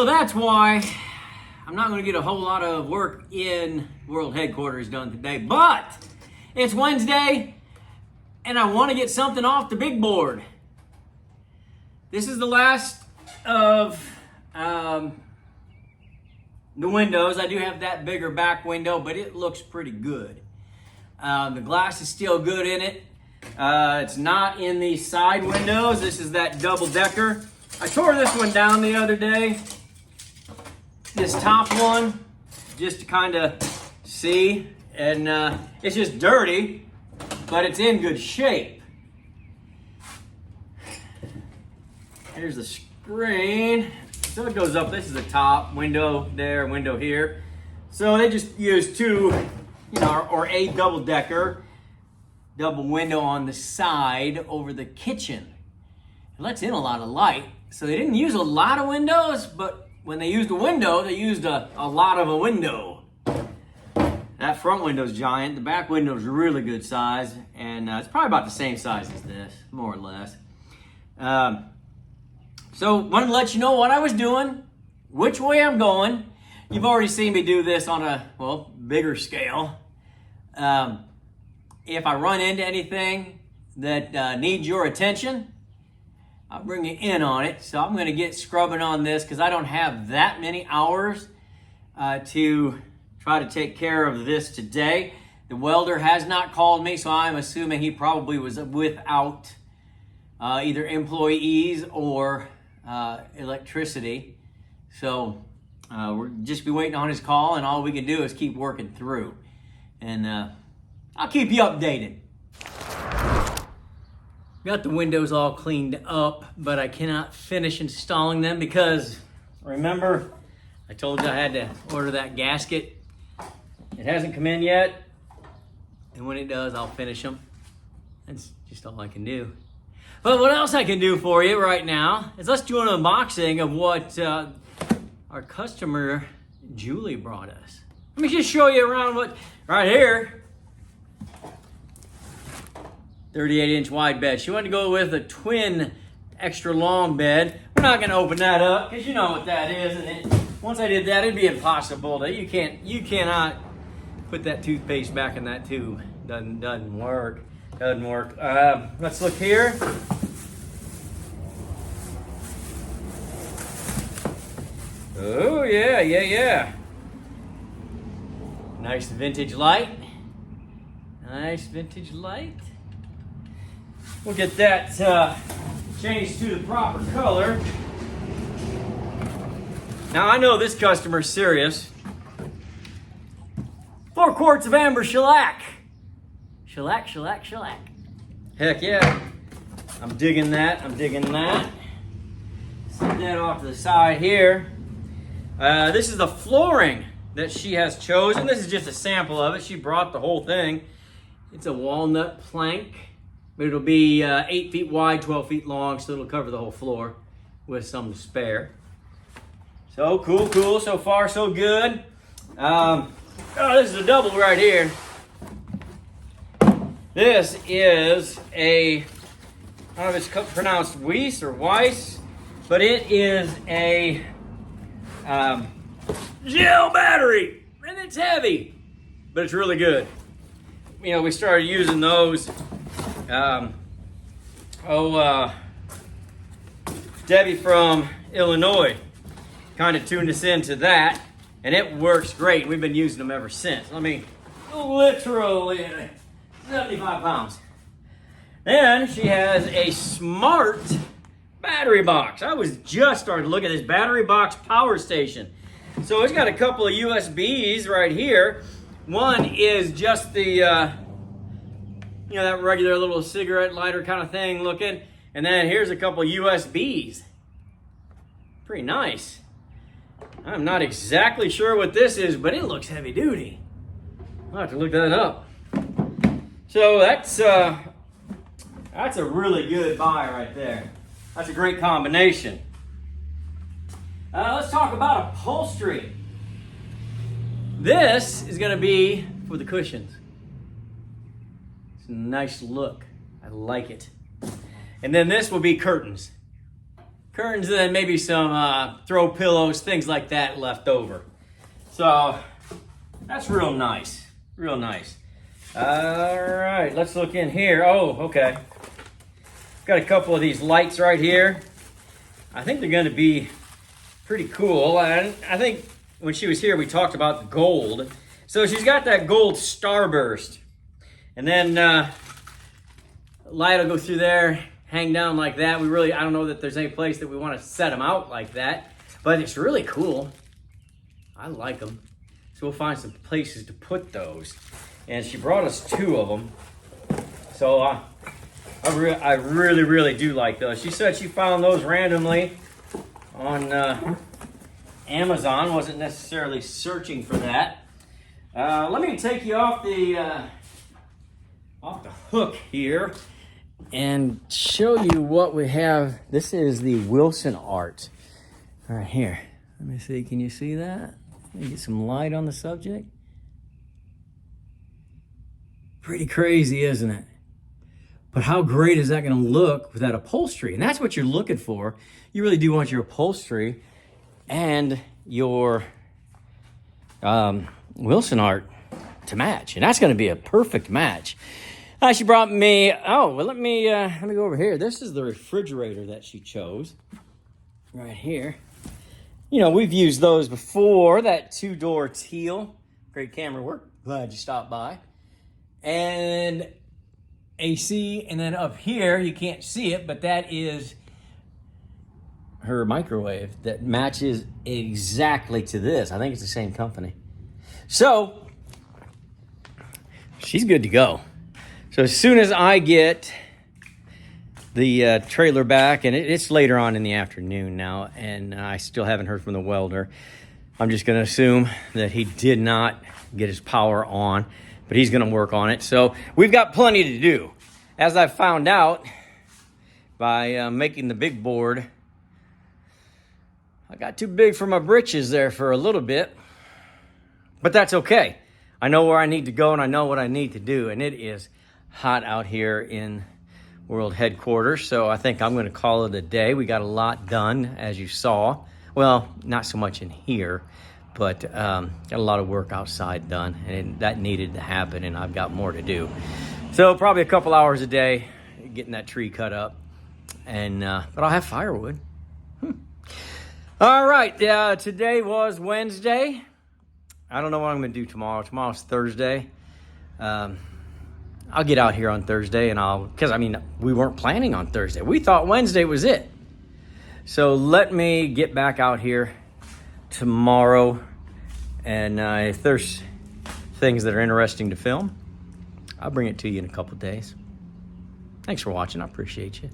So that's why I'm not going to get a whole lot of work in World Headquarters done today. But it's Wednesday, and I want to get something off the big board. This is the last of the windows. I do have that bigger back window, but it looks pretty good. The glass is still good in it. It's not in the side windows. This is that double decker. I tore this one down the other day. This top one, just to kind of see. And it's just dirty, but it's in good shape. Here's the screen. So it goes up. This is the top window there, window here. So they just use two, or a double decker, double window on the side over the kitchen. It lets in a lot of light. So they didn't use a lot of windows, but when they used a window, they used a lot of a window. That front window's giant. The back window's really good size, and it's probably about the same size as this, more or less. So wanted to let you know what I was doing, which way I'm going. You've already seen me do this on a, bigger scale. If I run into anything that needs your attention, I'll bring you in on it. So I'm going to get scrubbing on this because I don't have that many hours to try to take care of this today. The welder has not called me, so I'm assuming he probably was without either employees or electricity. So we'll just be waiting on his call, and all we can do is keep working through. And I'll keep you updated. Got the windows all cleaned up, but I cannot finish installing them because, remember, I told you I had to order that gasket. It hasn't come in yet, and when it does, I'll finish them. That's just all I can do. But what else I can do for you right now is let's do an unboxing of what our customer, Julie, brought us. Let me just show you around what, right here, 38-inch wide bed. She wanted to go with a twin extra long bed. We're not gonna open that up because you know what that is. And once I did that, it'd be impossible. You cannot put that toothpaste back in that tube. Doesn't work. Doesn't work. Let's look here. Oh yeah. Nice vintage light. Nice vintage light. We'll get that changed to the proper color. Now I know this customer's serious. 4 quarts of amber shellac. Shellac. Heck yeah. I'm digging that. Set that off to the side here. This is the flooring that she has chosen. This is just a sample of it. She brought the whole thing. It's a walnut plank, but it'll be 8 feet wide, 12 feet long, so it'll cover the whole floor with some to spare. So cool. So far, so good. This is a double right here. This is I don't know if it's pronounced Weiss or Weiss, but it is a gel battery, and it's heavy, but it's really good. We started using those. Debbie from Illinois kind of tuned us into that, and it works great. We've been using them ever since. Literally 75 pounds. Then she has a smart battery box. I was just starting to look at this battery box power station. So it's got a couple of USBs right here. One is just the, that regular little cigarette lighter kind of thing looking. And then here's a couple of USBs. Pretty nice. I'm not exactly sure what this is, but it looks heavy duty. I'll have to look that up. So that's a really good buy right there. That's a great combination. Let's talk about upholstery. This is going to be for the cushions. It's a nice look. I like it. And then this will be curtains. curtains, and then maybe some throw pillows, things like that left over. So that's real nice, real nice. All right, let's look in here. Oh, okay. Got a couple of these lights right here. I think they're going to be pretty cool. And I think when she was here, we talked about the gold. So she's got that gold starburst. And then light will go through there, hang down like that. I don't know that there's any place that we want to set them out like that, but it's really cool. I like them. So we'll find some places to put those. And she brought us 2 of them. So I really, really do like those. She said she found those randomly on Amazon. Wasn't necessarily searching for that. Let me take you off the hook here and show you what we have. This is the Wilson art right here. Let me see. Can you see that? Let me get some light on the subject. Pretty crazy, isn't it? But how great is that going to look with that upholstery? And that's what you're looking for. You really do want your upholstery and your Wilson art to match. And that's going to be a perfect match. She brought me, let me go over here. This is the refrigerator that she chose right here. You know, we've used those before. That 2-door teal. Great camera work. Glad you stopped by. And AC, and then up here, you can't see it, but that is her microwave that matches exactly to this. I think it's the same company. So, she's good to go. So as soon as I get the trailer back, and it's later on in the afternoon now, and I still haven't heard from the welder, I'm just going to assume that he did not get his power on, but he's going to work on it. So we've got plenty to do. As I found out by making the big board, I got too big for my britches there for a little bit, but that's okay. I know where I need to go and I know what I need to do, and it is hot out here in World Headquarters, so I think I'm going to call it a day. We got a lot done, as you saw. Well, not so much in here, but got a lot of work outside done, and that needed to happen, and I've got more to do. So probably a couple hours a day getting that tree cut up, and but I'll have firewood. All right, today was Wednesday. I don't know what I'm going to do tomorrow. Tomorrow's Thursday. I'll get out here on Thursday, and because we weren't planning on Thursday. We thought Wednesday was it. So let me get back out here tomorrow, and if there's things that are interesting to film, I'll bring it to you in a couple days. Thanks for watching. I appreciate you.